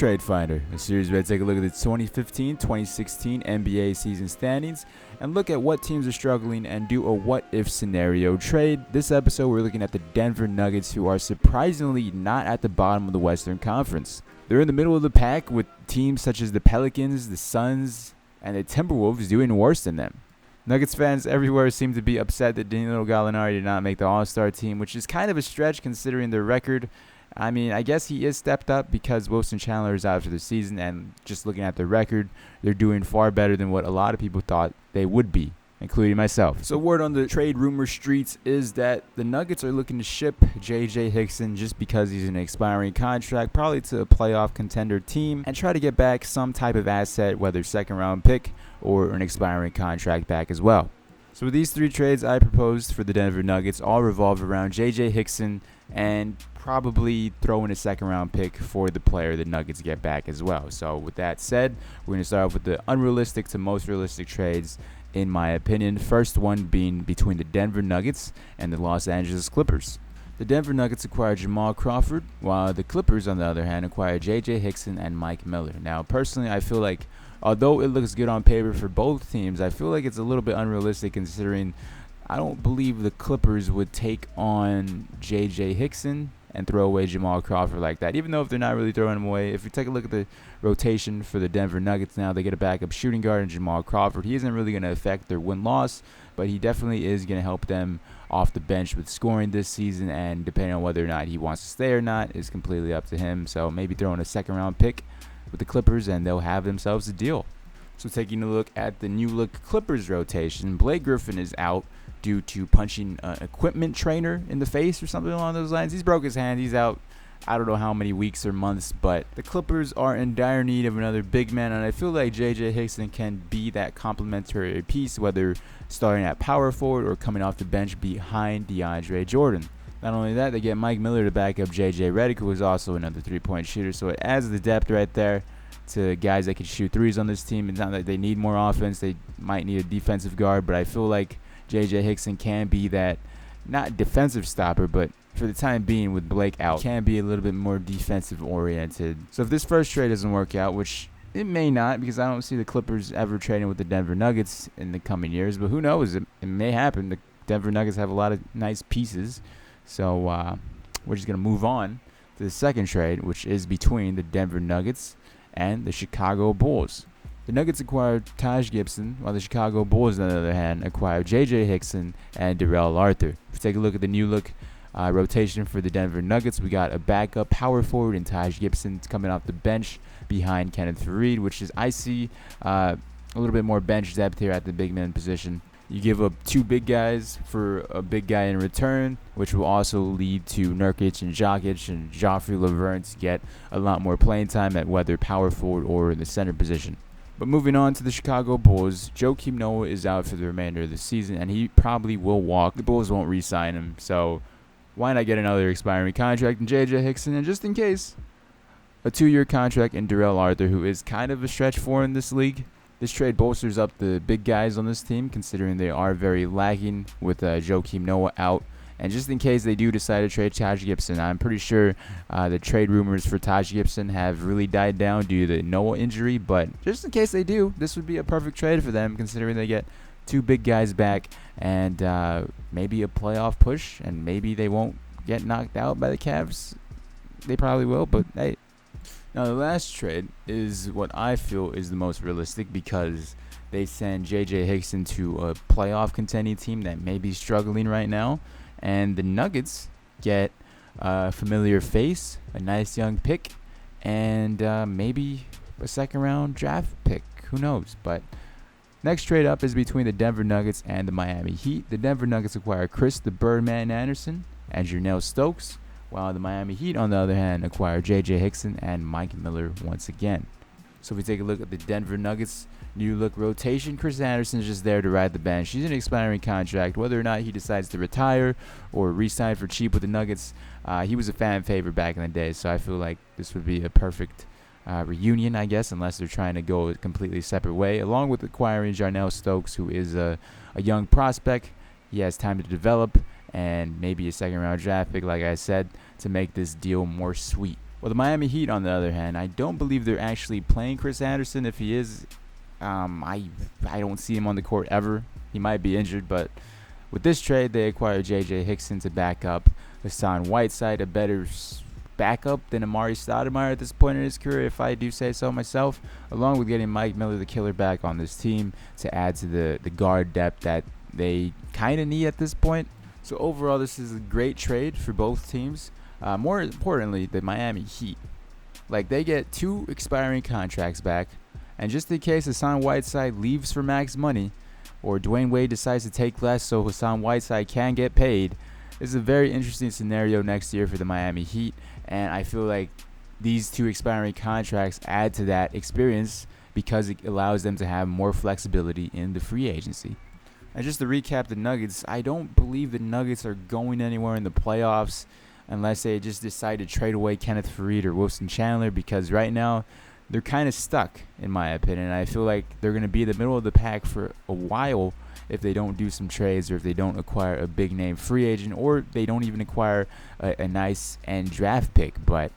Trade Finder, a series where I take a look at the 2015-2016 NBA season standings and look at what teams are struggling and do a what-if scenario trade. This episode, we're looking at the Denver Nuggets, who are surprisingly not at the bottom of the Western Conference. They're in the middle of the pack with teams such as the Pelicans, the Suns, and the Timberwolves doing worse than them. Nuggets fans everywhere seem to be upset that Danilo Gallinari did not make the All-Star team, which is kind of a stretch considering their record. I mean, I guess he is stepped up because Wilson Chandler is out for the season, and just looking at their record, they're doing far better than what a lot of people thought they would be, including myself. So word on the trade rumor streets is that the Nuggets are looking to ship J.J. Hickson just because he's an expiring contract, probably to a playoff contender team, and try to get back some type of asset, whether second-round pick or an expiring contract back as well. So with these three trades I proposed for the Denver Nuggets, all revolve around J.J. Hickson and probably throw in a second-round pick for the player the Nuggets get back as well. So with that said, we're going to start off with the unrealistic to most realistic trades, in my opinion. First one being between the Denver Nuggets and the Los Angeles Clippers. The Denver Nuggets acquired Jamal Crawford, while the Clippers, on the other hand, acquired J.J. Hickson and Mike Miller. Now, personally, I feel like, although it looks good on paper for both teams, I feel like it's a little bit unrealistic considering I don't believe the Clippers would take on J.J. Hickson and throw away Jamal Crawford like that, even though if they're not really throwing him away. If you take a look at the rotation for the Denver Nuggets now, they get a backup shooting guard in Jamal Crawford. He isn't really going to affect their win-loss, but he definitely is going to help them off the bench with scoring this season, and depending on whether or not he wants to stay or not is completely up to him. So maybe throwing a second-round pick with the Clippers, and they'll have themselves a deal. So taking a look at the new-look Clippers rotation, Blake Griffin is out due to punching an equipment trainer in the face or something along those lines. He's broke his hand. He's out, I don't know how many weeks or months, but the Clippers are in dire need of another big man, and I feel like J.J. Hickson can be that complementary piece, whether starting at power forward or coming off the bench behind DeAndre Jordan. Not only that, they get Mike Miller to back up J.J. Redick, who is also another three-point shooter, so it adds the depth right there to guys that can shoot threes on this team. It's not like they need more offense. They might need a defensive guard, but I feel like J.J. Hickson can be that, not defensive stopper, but for the time being with Blake out, can be a little bit more defensive oriented. So if this first trade doesn't work out, which it may not, because I don't see the Clippers ever trading with the Denver Nuggets in the coming years, but who knows, it may happen. The Denver Nuggets have a lot of nice pieces, so we're just going to move on to the second trade, which is between the Denver Nuggets and the Chicago Bulls. The Nuggets acquired Taj Gibson, while the Chicago Bulls, on the other hand, acquired J.J. Hickson and Darrell Arthur. If we take a look at the new look rotation for the Denver Nuggets, we got a backup power forward in Taj Gibson coming off the bench behind Kenneth Faried, which is, I see a little bit more bench depth here at the big man position. You give up two big guys for a big guy in return, which will also lead to Nurkic and Jokic and Joffrey Laverne to get a lot more playing time at whether power forward or in the center position. But moving on to the Chicago Bulls, Joakim Noah is out for the remainder of the season, and he probably will walk. The Bulls won't re-sign him, so why not get another expiring contract in J.J. Hickson, and just in case, a 2-year contract in Darrell Arthur, who is kind of a stretch for in this league. This trade bolsters up the big guys on this team, considering they are very lacking with Joakim Noah out. And just in case they do decide to trade Taj Gibson, I'm pretty sure the trade rumors for Taj Gibson have really died down due to the Noah injury. But just in case they do, this would be a perfect trade for them, considering they get two big guys back and maybe a playoff push. And maybe they won't get knocked out by the Cavs. They probably will, but hey. Now, the last trade is what I feel is the most realistic, because they send J.J. Hickson to a playoff contending team that may be struggling right now. And the Nuggets get a familiar face, a nice young pick, and maybe a second-round draft pick. Who knows? But next trade up is between the Denver Nuggets and the Miami Heat. The Denver Nuggets acquire Chris the Birdman Anderson and Janelle Stokes, while the Miami Heat, on the other hand, acquire J.J. Hickson and Mike Miller once again. So if we take a look at the Denver Nuggets new look rotation, Chris Anderson is just there to ride the bench. He's an expiring contract. Whether or not he decides to retire or re-sign for cheap with the Nuggets, he was a fan favorite back in the day, so I feel like this would be a perfect reunion, I guess, unless they're trying to go a completely separate way. Along with acquiring Jarnell Stokes, who is a young prospect. He has time to develop, and maybe a second-round draft pick, like I said, to make this deal more sweet. Well, the Miami Heat, on the other hand, I don't believe they're actually playing Chris Anderson. If he is, I don't see him on the court ever. He might be injured, but with this trade, they acquired J.J. Hickson to back up Hassan Whiteside, a better backup than Amari Stoudemire at this point in his career, if I do say so myself, along with getting Mike Miller, the killer, back on this team to add to the guard depth that they kind of need at this point. So overall, this is a great trade for both teams. More importantly, the Miami Heat. Like, they get 2 expiring contracts back, and just in case Hassan Whiteside leaves for max money, or Dwayne Wade decides to take less so Hassan Whiteside can get paid, it's a very interesting scenario next year for the Miami Heat, and I feel like these 2 expiring contracts add to that experience because it allows them to have more flexibility in the free agency. And just to recap the Nuggets, I don't believe the Nuggets are going anywhere in the playoffs unless they just decide to trade away Kenneth Faried or Wilson Chandler, because right now they're kind of stuck, in my opinion. I feel like they're going to be in the middle of the pack for a while if they don't do some trades, or if they don't acquire a big name free agent, or they don't even acquire a nice end draft pick. But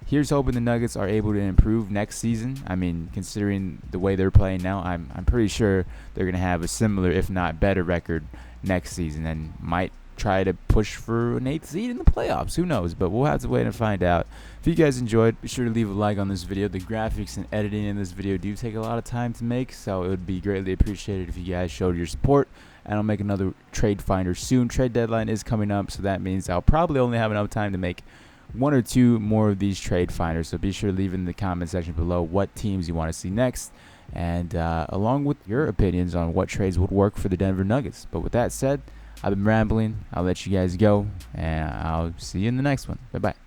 here's hoping the Nuggets are able to improve next season. I mean, considering the way they're playing now, I'm pretty sure they're going to have a similar, if not better, record next season, and might try to push for an 8th seed in the playoffs. Who knows? But we'll have to wait and find out. If you guys enjoyed, be sure to leave a like on this video. The graphics and editing in this video do take a lot of time to make, so it would be greatly appreciated if you guys showed your support. And I'll make another trade finder soon. Trade deadline is coming up, so that means I'll probably only have enough time to make 1 or 2 more of these trade finders. So be sure to leave in the comment section below what teams you want to see next, and along with your opinions on what trades would work for the Denver Nuggets. But with that said, I've been rambling. I'll let you guys go, and I'll see you in the next one. Bye-bye.